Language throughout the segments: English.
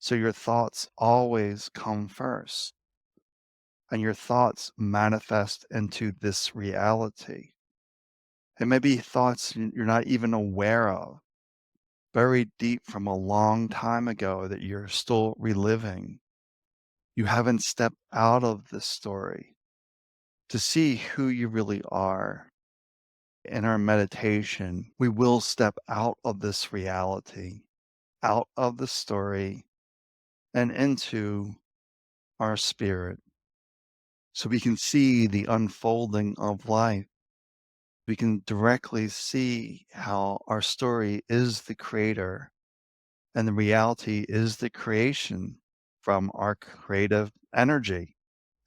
So your thoughts always come first, and your thoughts manifest into this reality. It may be thoughts you're not even aware of, buried deep from a long time ago that you're still reliving. You haven't stepped out of this story to see who you really are. In our meditation, we will step out of this reality, out of the story, and into our spirit so we can see the unfolding of life. We can directly see how our story is the creator and the reality is the creation from our creative energy,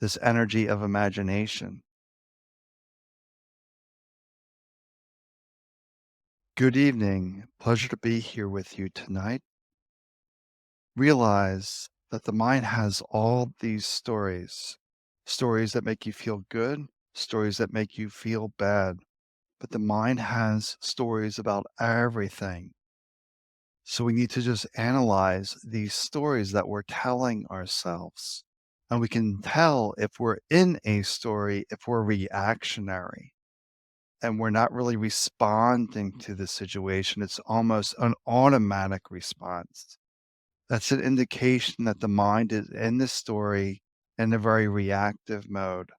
this energy of imagination. Good evening. Pleasure to be here with you tonight. Realize that the mind has all these stories, stories that make you feel good, stories that make you feel bad. But the mind has stories about everything. So we need to just analyze these stories that we're telling ourselves. And we can tell if we're in a story, if we're reactionary and we're not really responding to the situation. It's almost an automatic response. That's an indication that the mind is in the story in a very reactive mode.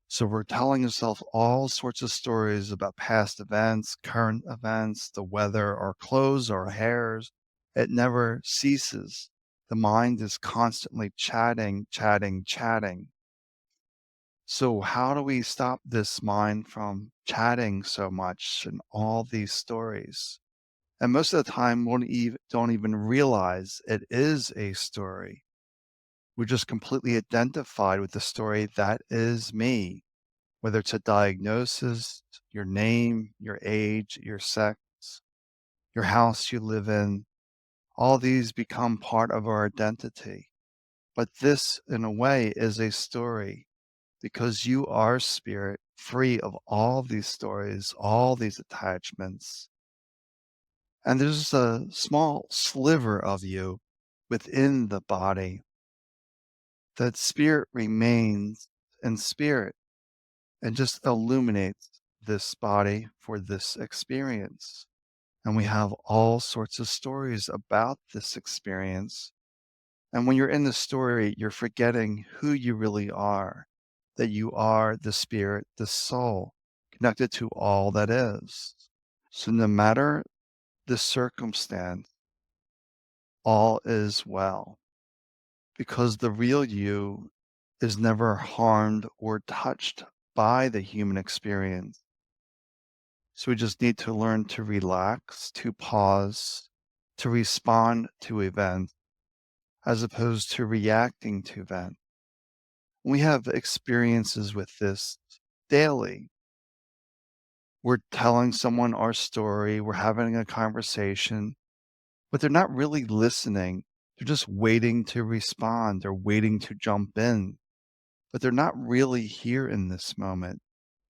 So we're telling ourselves all sorts of stories about past events, current events, the weather, our clothes, our hairs. It never ceases. The mind is constantly chatting, chatting, chatting. So how do we stop this mind from chatting so much and all these stories? And most of the time, we don't even realize it is a story. We're just completely identified with the story that is me, whether it's a diagnosis, your name, your age, your sex, your house you live in. All these become part of our identity. But this, in a way, is a story because you are spirit, free of all these stories, all these attachments. And there's a small sliver of you within the body that spirit remains in spirit and just illuminates this body for this experience. And we have all sorts of stories about this experience. And when you're in the story, you're forgetting who you really are, that you are the spirit, the soul, connected to all that is. So no matter the circumstance, all is well, because the real you is never harmed or touched by the human experience. So we just need to learn to relax, to pause, to respond to events as opposed to reacting to events. We have experiences with this daily. We're telling someone our story, we're having a conversation, but they're not really listening. They're just waiting to respond. They're waiting to jump in, but they're not really here in this moment.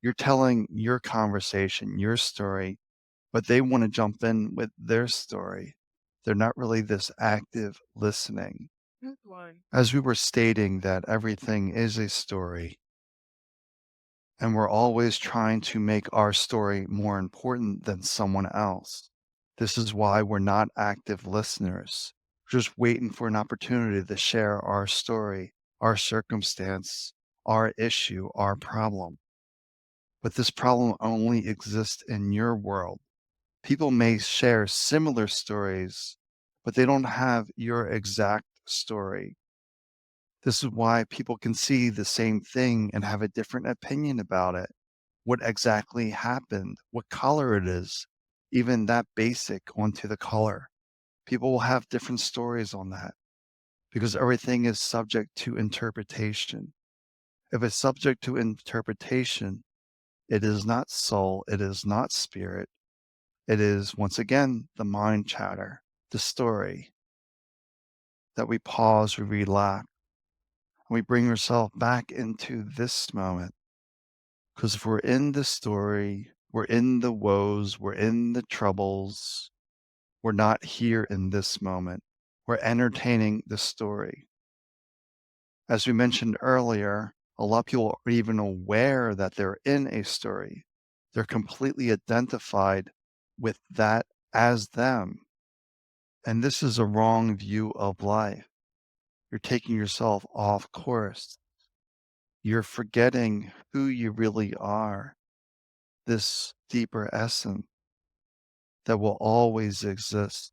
You're telling your conversation, your story, but they want to jump in with their story. They're not really this active listening. Good one. As we were stating that everything is a story, and we're always trying to make our story more important than someone else. This is why we're not active listeners. We're just waiting for an opportunity to share our story, our circumstance, our issue, our problem. But this problem only exists in your world. People may share similar stories, but they don't have your exact story. This is why people can see the same thing and have a different opinion about it. What exactly happened, what color it is, even that basic onto the color. People will have different stories on that because everything is subject to interpretation. If it's subject to interpretation, it is not soul, it is not spirit. It is, once again, the mind chatter, the story that we pause, we relax, and we bring ourselves back into this moment. Because if we're in the story, we're in the woes, we're in the troubles, we're not here in this moment. We're entertaining the story. As we mentioned earlier, a lot of people are even aware that they're in a story. They're completely identified with that as them. And this is a wrong view of life. You're taking yourself off course. You're forgetting who you really are, this deeper essence that will always exist.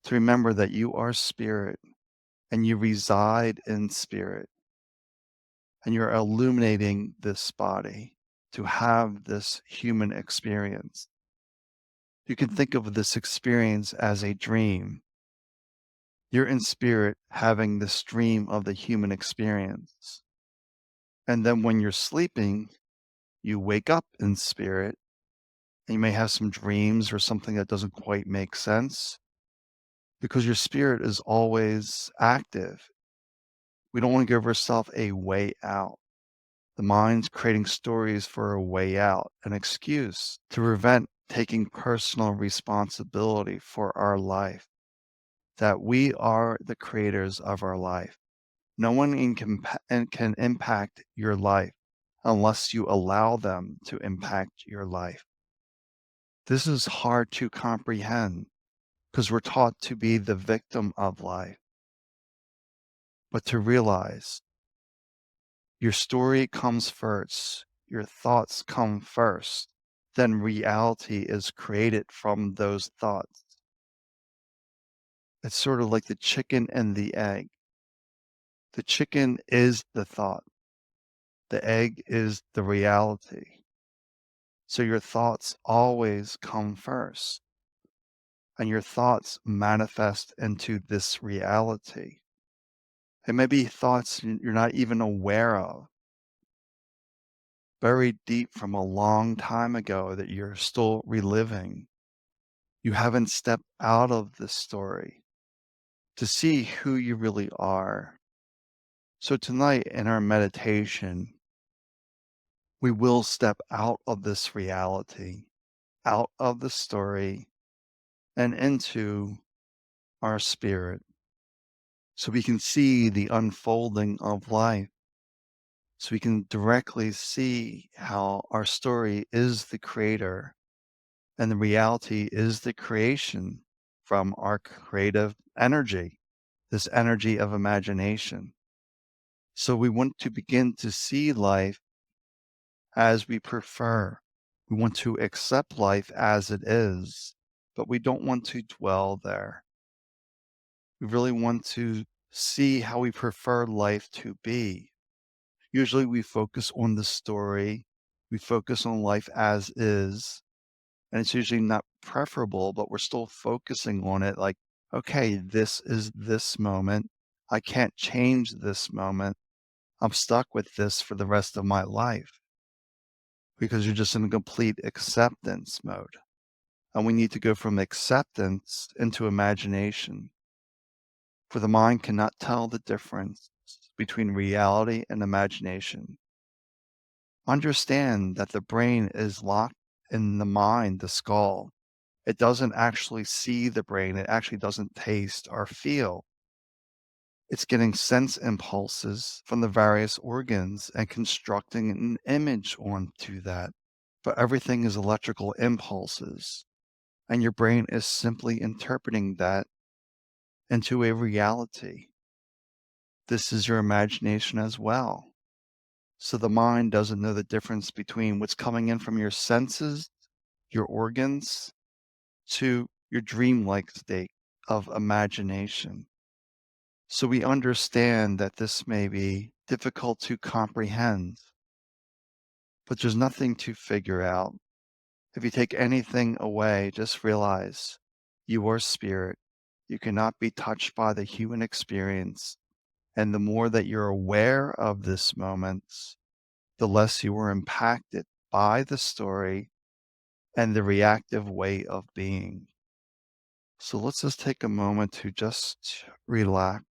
To remember that you are spirit and you reside in spirit and you're illuminating this body to have this human experience. You can think of this experience as a dream. You're in spirit having this dream of the human experience. And then when you're sleeping, you wake up in spirit and you may have some dreams or something that doesn't quite make sense because your spirit is always active. We don't want to give ourselves a way out. The mind's creating stories for a way out, an excuse to prevent taking personal responsibility for our life, that we are the creators of our life. No one can impact your life unless you allow them to impact your life. This is hard to comprehend because we're taught to be the victim of life, but to realize your story comes first, your thoughts come first, then reality is created from those thoughts. It's sort of like the chicken and the egg. The chicken is the thought, the egg is the reality. So your thoughts always come first, and your thoughts manifest into this reality. It may be thoughts you're not even aware of, buried deep from a long time ago that you're still reliving. You haven't stepped out of this story to see who you really are. So tonight in our meditation, we will step out of this reality, out of the story, and into our spirit so we can see the unfolding of life. So we can directly see how our story is the creator and the reality is the creation from our creative energy, this energy of imagination. So we want to begin to see life as we prefer. We want to accept life as it is, but we don't want to dwell there. We really want to see how we prefer life to be. Usually we focus on the story, we focus on life as is, and it's usually not preferable, but we're still focusing on it like, okay, this is this moment. I can't change this moment. I'm stuck with this for the rest of my life because you're just in a complete acceptance mode. And we need to go from acceptance into imagination, for the mind cannot tell the difference between reality and imagination. Understand that the brain is locked in the mind, the skull. It doesn't actually see the brain. It actually doesn't taste or feel. It's getting sense impulses from the various organs and constructing an image onto that. But everything is electrical impulses, and your brain is simply interpreting that into a reality. This is your imagination as well. So the mind doesn't know the difference between what's coming in from your senses, your organs, to your dreamlike state of imagination. So we understand that this may be difficult to comprehend, but there's nothing to figure out. If you take anything away, just realize you are spirit. You cannot be touched by the human experience. And the more that you're aware of this moment, the less you are impacted by the story and the reactive way of being. So let's just take a moment to just relax,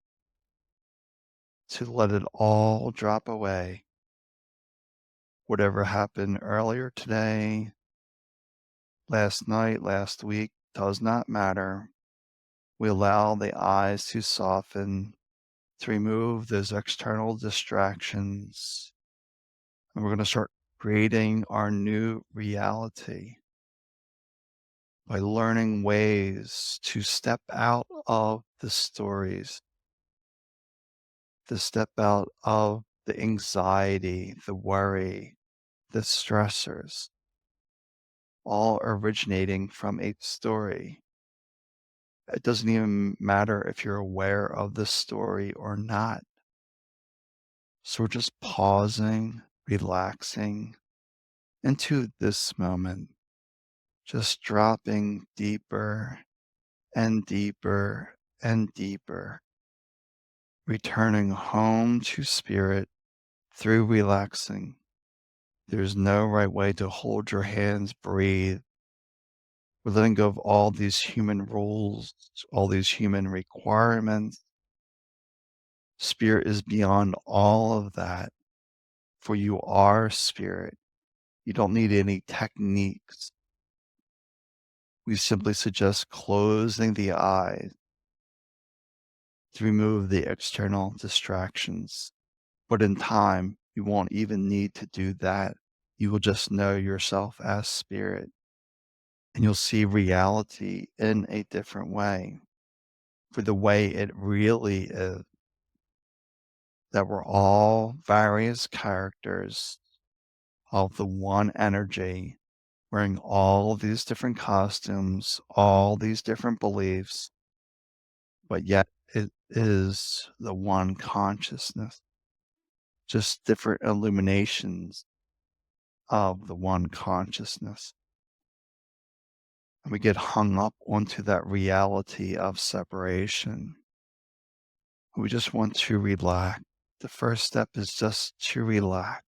to let it all drop away. Whatever happened earlier today, last night, last week, does not matter. We allow the eyes to soften, to remove those external distractions, and we're going to start creating our new reality by learning ways to step out of the stories, to step out of the anxiety, the worry, the stressors, all originating from a story. It doesn't even matter if you're aware of the story or not. So we're just pausing, relaxing into this moment, just dropping deeper and deeper and deeper, returning home to spirit through relaxing. There's no right way to hold your hands, breathe. We're letting go of all these human rules, all these human requirements. Spirit is beyond all of that, for you are spirit. You don't need any techniques. We simply suggest closing the eyes to remove the external distractions. But in time, you won't even need to do that. You will just know yourself as spirit, and you'll see reality in a different way, for the way it really is, that we're all various characters of the one energy, wearing all of these different costumes, all these different beliefs, but yet it is the one consciousness, just different illuminations of the one consciousness. And we get hung up onto that reality of separation. We just want to relax. The first step is just to relax.